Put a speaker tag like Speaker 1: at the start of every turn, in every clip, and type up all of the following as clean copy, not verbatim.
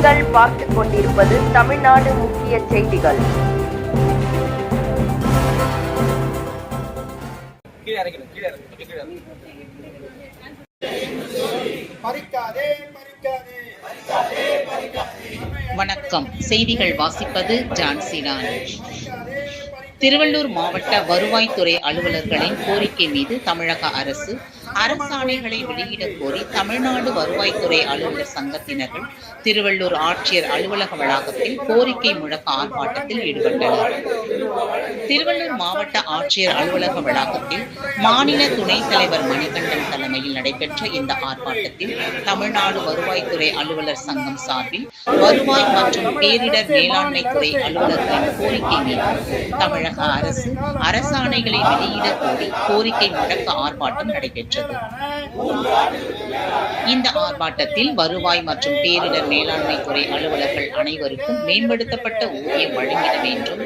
Speaker 1: நீங்கள் பார்த்துக் கொண்டிருப்பது தமிழ்நாடு முக்கிய செய்திகள்.
Speaker 2: வணக்கம். செய்திகள் வாசிப்பது ஜான்சிலான். திருவள்ளூர் மாவட்ட வருவாய்த்துறை அலுவலர்களின் கோரிக்கை மீது தமிழக அரசு அரசாணைகளை வெளியிடக் கோரி தமிழ்நாடு வருவாய்த்துறை அலுவலர் சங்கத்தினர்கள் திருவள்ளூர் ஆட்சியர் அலுவலக வளாகத்தில் கோரிக்கை முழக்க ஆர்ப்பாட்டத்தில் ஈடுபட்டனர். திருவள்ளூர் மாவட்ட ஆட்சியர் அலுவலக வளாகத்தில் மாநில துணைத் தலைவர் மணிகண்டன் தலைமையில் நடைபெற்ற இந்த ஆர்ப்பாட்டத்தில் தமிழ்நாடு வருவாய்த்துறை அலுவலர் சங்கம் சார்பில் வருவாய் மற்றும் பேரிடர் மேலாண்மை துறை அலுவலர்களின் கோரிக்கை மீது தமிழக அரசு அரசாணைகளை வெளியிடக் கோரி கோரிக்கை முழக்க ஆர்ப்பாட்டம் நடைபெற்றது. இந்த ஆர்ப்பாட்டத்தில் வருவாய் மற்றும் பேரிடர் மேலாண்மை துறை அலுவலர்கள் அனைவருக்கும் மேம்படுத்தப்பட்ட ஊதியம் வழங்கிட வேண்டும்,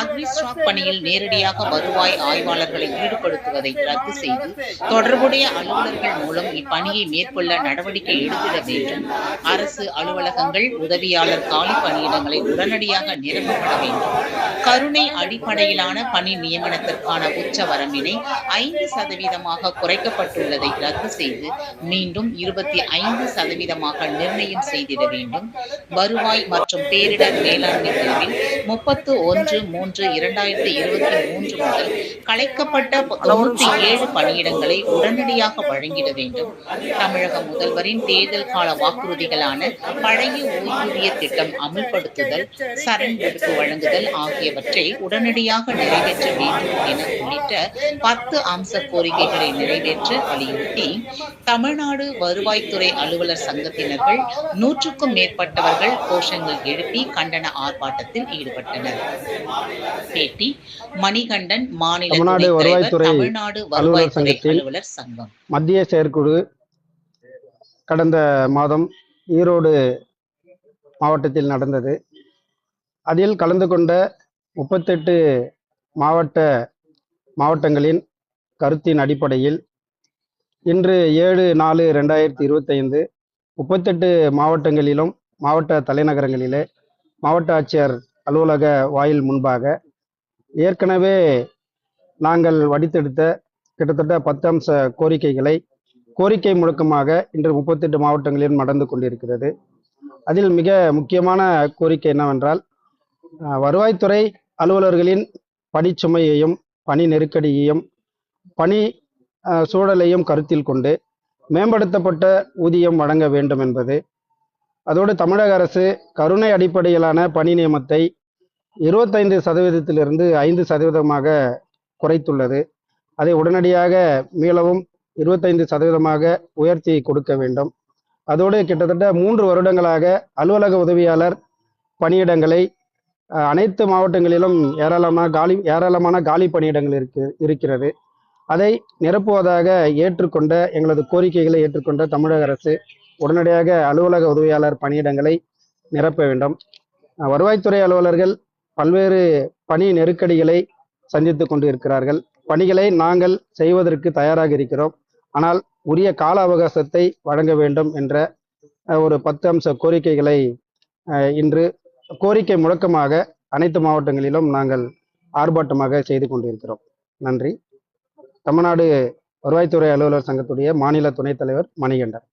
Speaker 2: அக்ரிஸ்டாக் பணியில் நேரடியாக வருவாய் ஆய்வாளர்களை ஈடுபடுத்துவதை ரத்து செய்து தொடர்புடைய அலுவலர்கள் மூலம் இப்பணியை மேற்கொள்ள நடவடிக்கை எடுத்திட வேண்டும், அரசு அலுவலகங்கள் உதவியாளர் காலி பணியிடங்களை உடனடியாக நிரப்பப்பட வேண்டும், கருணை அடிப்படையிலான பணி நியமனத்திற்கான உச்ச வரம்பினை 5% குறைக்கப்பட்டுள்ளதை ரத்து செய்து மீண்டும் 25% நிர்ணயம் செய்திட வேண்டும், வருவாய் மற்றும் பேரிடர் மேலாண்மை பிரிவில் 31/3/2023 முதல் கலைக்கப்பட்ட 97 பணியிடங்களை உடனடியாக வழங்கிட வேண்டும், தமிழக முதல்வரின் தேர்தல் கால வாக்குறுதிகளான பழைய ஓய்வூதிய திட்டம் அமல்படுத்துதல், சரண் விடுப்பு வழங்குதல் ஆகியவற்றை உடனடியாக நிறைவேற்ற வேண்டும் என உள்ளிட்ட 10 அம்ச கோரிக்கைகளை நிறைவேற்ற வலியுறுத்தி தமிழ்நாடு வருவாய்த்துறை அலுவலர் சங்கத்தினர்கள் 100க்கும் மேற்பட்டவர்கள் கோஷங்கள் எழுப்பி கண்டன ஆர்ப்பாட்டத்தில் ஈடுபட்டனர். பேட்டி மணிகண்டன், மாநில தமிழ்நாடு வருவாய்த்துறை அலுவலர் சங்கம்.
Speaker 3: மத்திய செயற்குழு கடந்த மாதம் ஈரோடு மாவட்டத்தில் நடந்தது. அதில் கலந்து கொண்ட 38 மாவட்டங்களின் கருத்தின் அடிப்படையில் இன்று 7/4/2025 38 மாவட்டங்களிலும் மாவட்ட தலைநகரங்களிலே மாவட்ட ஆட்சியர் அலுவலக வாயில் முன்பாக ஏற்கனவே நாங்கள் வடித்தெடுத்த கிட்டத்தட்ட 10 அம்ச கோரிக்கை முழக்கமாக இன்று 38 மாவட்டங்களிலும் நடந்து கொண்டிருக்கிறது. அதில் மிக முக்கியமான கோரிக்கை என்னவென்றால், வருவாய்த்துறை அலுவலர்களின் பணிச்சுமையையும் பணி நெருக்கடியையும் பணி சூழலையும் கருத்தில் கொண்டு மேம்படுத்தப்பட்ட ஊதியம் வழங்க வேண்டும் என்பது. அதோடு தமிழக அரசு கருணை அடிப்படையிலான பணி நியமனத்தை 25%-இருந்து 5% குறைத்துள்ளது. அதை உடனடியாக மீளவும் 25% உயர்த்தி கொடுக்க வேண்டும். அதோடு கிட்டத்தட்ட 3 வருடங்களாக அலுவலக உதவியாளர் பணியிடங்களை அனைத்து மாவட்டங்களிலும் ஏராளமான காலி பணியிடங்கள் இருக்கிறது. அதை நிரப்புவதாக எங்களது கோரிக்கைகளை ஏற்றுக்கொண்ட தமிழக அரசு உடனடியாக அலுவலக உதவியாளர் பணியிடங்களை நிரப்ப வேண்டும். வருவாய்த்துறை அலுவலர்கள் பல்வேறு பணி நெருக்கடிகளை சந்தித்து கொண்டு இருக்கிறார்கள். பணிகளை நாங்கள் செய்வதற்கு தயாராக இருக்கிறோம். ஆனால் உரிய கால அவகாசத்தை வழங்க வேண்டும் என்ற ஒரு 10 அம்ச கோரிக்கைகளை இன்று கோரிக்கை முழக்கமாக அனைத்து மாவட்டங்களிலும் நாங்கள் ஆர்ப்பாட்டமாக செய்து கொண்டிருக்கிறோம். நன்றி. தமிழ்நாடு வருவாய்த்துறை அலுவலர் சங்கத்துடைய மாநில துணைத் தலைவர் மணிகண்டன்.